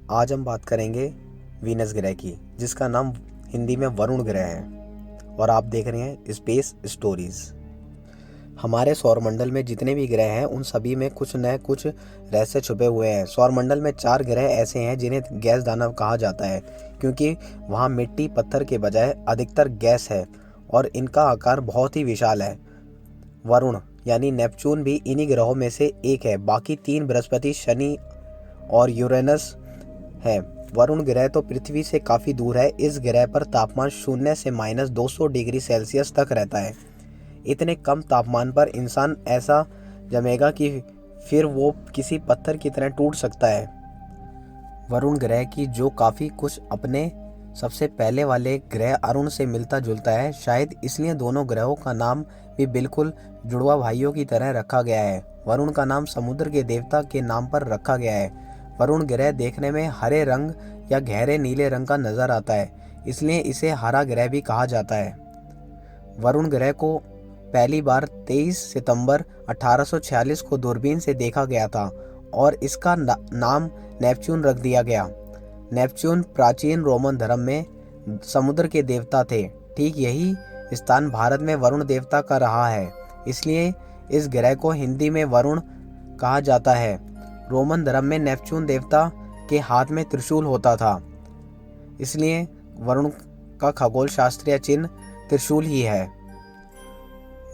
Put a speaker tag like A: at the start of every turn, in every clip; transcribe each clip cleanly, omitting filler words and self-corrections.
A: आज हम बात करेंगे वीनस ग्रह की, जिसका नाम हिंदी में वरुण ग्रह है, और आप देख रहे हैं स्पेस स्टोरीज। हमारे सौरमंडल में जितने भी ग्रह हैं उन सभी में कुछ न कुछ रहस्य छुपे हुए हैं। सौरमंडल में 4 ग्रह ऐसे हैं जिन्हें गैस दानव कहा जाता है, क्योंकि वहाँ मिट्टी पत्थर के बजाय अधिकतर गैस है और इनका आकार बहुत ही विशाल है। वरुण यानी नेपच्यून भी इन्हीं ग्रहों में से एक है। बाकी 3 बृहस्पति, शनि और यूरेनस है। वरुण ग्रह तो पृथ्वी से काफ़ी दूर है। इस ग्रह पर तापमान 0 से -200 डिग्री सेल्सियस तक रहता है। इतने कम तापमान पर इंसान ऐसा जमेगा कि फिर वो किसी पत्थर की तरह टूट सकता है। वरुण ग्रह की जो काफ़ी कुछ अपने सबसे पहले वाले ग्रह अरुण से मिलता जुलता है, शायद इसलिए दोनों ग्रहों का नाम भी बिल्कुल जुड़वा भाइयों की तरह रखा गया है। वरुण का नाम समुद्र के देवता के नाम पर रखा गया है। वरुण ग्रह देखने में हरे रंग या गहरे नीले रंग का नजर आता है, इसलिए इसे हरा ग्रह भी कहा जाता है। वरुण ग्रह को पहली बार 23 सितंबर 1846 को दूरबीन से देखा गया था और इसका नाम नेपच्यून रख दिया गया। नेपच्यून प्राचीन रोमन धर्म में समुद्र के देवता थे। ठीक यही स्थान भारत में वरुण देवता का रहा है, इसलिए इस ग्रह को हिंदी में वरुण कहा जाता है। रोमन धर्म में नेपच्यून देवता के हाथ में त्रिशूल होता था, इसलिए वरुण का खगोल शास्त्रीय चिन्ह त्रिशूल ही है।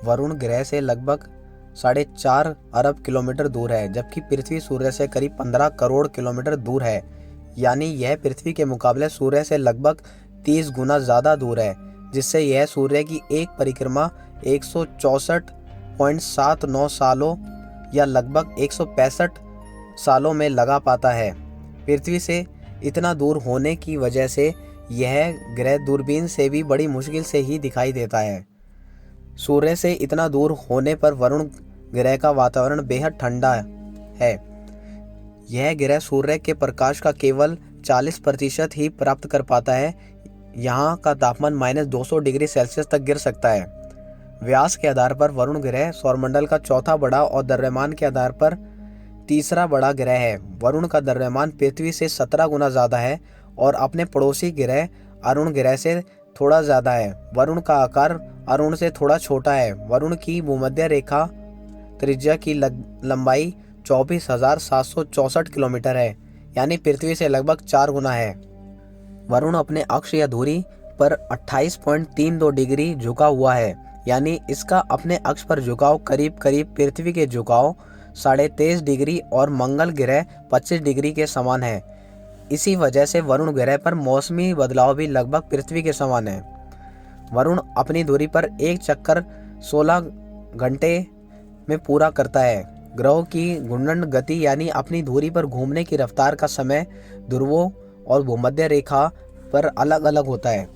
A: वरुण ग्रह से लगभग 4.5 अरब किलोमीटर दूर है, जबकि पृथ्वी सूर्य से करीब 15 करोड़ किलोमीटर दूर है। यानी यह पृथ्वी के मुकाबले सूर्य से लगभग 30 गुना ज़्यादा दूर है, जिससे यह सूर्य की एक परिक्रमा 164.79 सालों या लगभग 165 सालों में लगा पाता है। पृथ्वी से इतना दूर होने की वजह से यह ग्रह दूरबीन से भी बड़ी मुश्किल से ही दिखाई देता है। सूर्य से इतना दूर होने पर वरुण ग्रह का वातावरण बेहद ठंडा है। यह ग्रह सूर्य के प्रकाश का केवल 40% ही प्राप्त कर पाता है। यहाँ का तापमान -200 डिग्री सेल्सियस तक गिर सकता है। व्यास के आधार पर वरुण ग्रह सौरमंडल का चौथा बड़ा और द्रव्यमान के आधार पर तीसरा बड़ा ग्रह है। वरुण का द्रव्यमान पृथ्वी से 17 गुना ज़्यादा है और अपने पड़ोसी ग्रह अरुण ग्रह से थोड़ा ज़्यादा है। वरुण का आकार अरुण से थोड़ा छोटा है। वरुण की भूमध्य रेखा त्रिज्या की लंबाई 24,764 किलोमीटर है, यानी पृथ्वी से लगभग 4 गुना है। वरुण अपने अक्ष या धुरी पर 28.32 डिग्री झुका हुआ है, यानी इसका अपने अक्ष पर झुकाव करीब करीब पृथ्वी के झुकाव 23.5 डिग्री और मंगल ग्रह 25 डिग्री के समान है। इसी वजह से वरुण ग्रह पर मौसमी बदलाव भी लगभग पृथ्वी के समान है। वरुण अपनी धुरी पर एक चक्कर 16 घंटे में पूरा करता है। ग्रहों की घूर्णन गति यानी अपनी धुरी पर घूमने की रफ्तार का समय ध्रुवों और भूमध्य रेखा पर अलग अलग होता है।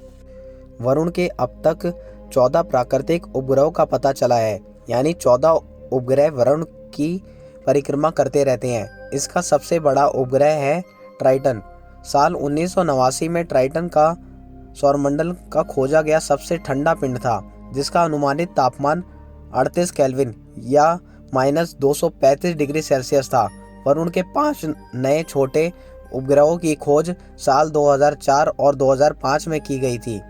A: वरुण के अब तक 14 प्राकृतिक उपग्रहों का पता चला है, यानी 14 उपग्रह वरुण की परिक्रमा करते रहते हैं। इसका सबसे बड़ा उपग्रह है ट्राइटन। साल 1989 में ट्राइटन का सौरमंडल का खोजा गया सबसे ठंडा पिंड था, जिसका अनुमानित तापमान 38 केल्विन या -235 डिग्री सेल्सियस था। वरुण के 5 नए छोटे उपग्रहों की खोज साल 2004 और 2005 में की गई थी,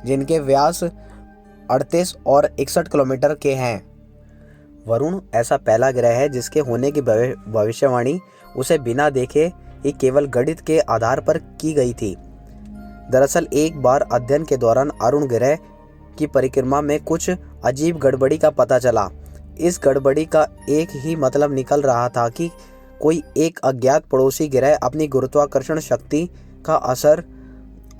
A: जिनके व्यास 38 और 61 किलोमीटर के हैं। वरुण ऐसा पहला ग्रह है जिसके होने की भविष्यवाणी उसे बिना देखे ही केवल गणित के आधार पर की गई थी। दरअसल एक बार अध्ययन के दौरान अरुण ग्रह की परिक्रमा में कुछ अजीब गड़बड़ी का पता चला। इस गड़बड़ी का एक ही मतलब निकल रहा था कि कोई एक अज्ञात पड़ोसी ग्रह अपनी गुरुत्वाकर्षण शक्ति का असर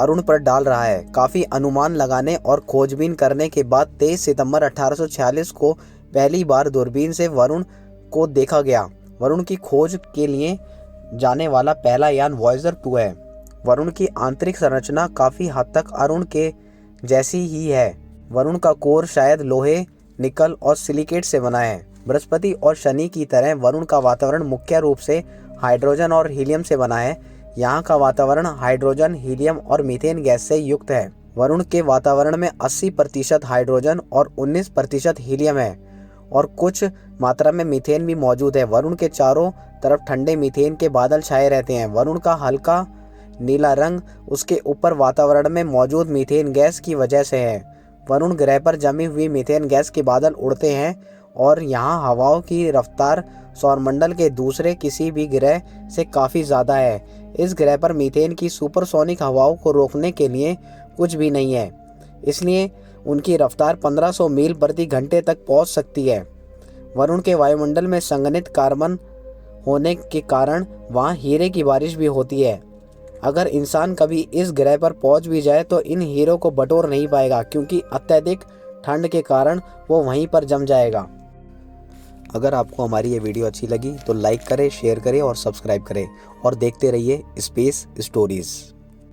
A: अरुण पर डाल रहा है। काफ़ी अनुमान लगाने और खोजबीन करने के बाद 23 सितंबर 1846 को पहली बार दूरबीन से वरुण को देखा गया। वरुण की खोज के लिए जाने वाला पहला यान वॉयेजर 2 है। वरुण की आंतरिक संरचना काफ़ी हद तक अरुण के जैसी ही है। वरुण का कोर शायद लोहे, निकल और सिलिकेट से बना है। बृहस्पति और शनि की तरह वरुण का वातावरण मुख्य रूप से हाइड्रोजन और हीलियम से बना है। यहाँ का वातावरण हाइड्रोजन, हीलियम और मीथेन गैस से युक्त है। वरुण के वातावरण में 80% हाइड्रोजन और 19% हीलियम है और कुछ मात्रा में मीथेन भी मौजूद है। वरुण के चारों तरफ ठंडे मीथेन के बादल छाए रहते हैं। वरुण का हल्का नीला रंग उसके ऊपर वातावरण में मौजूद मीथेन गैस की वजह से है। वरुण ग्रह पर जमी हुई मीथेन गैस के बादल उड़ते हैं और यहाँ हवाओं की रफ्तार सौरमंडल के दूसरे किसी भी ग्रह से काफ़ी ज़्यादा है। इस ग्रह पर मीथेन की सुपरसोनिक हवाओं को रोकने के लिए कुछ भी नहीं है, इसलिए उनकी रफ्तार 1500 मील प्रति घंटे तक पहुंच सकती है। वरुण के वायुमंडल में संघनित कार्बन होने के कारण वहाँ हीरे की बारिश भी होती है। अगर इंसान कभी इस ग्रह पर पहुंच भी जाए तो इन हीरों को बटोर नहीं पाएगा, क्योंकि अत्यधिक ठंड के कारण वो वहीं पर जम जाएगा। अगर आपको हमारी ये वीडियो अच्छी लगी तो लाइक करें, शेयर करें और सब्सक्राइब करें और देखते रहिए स्पेस स्टोरीज़।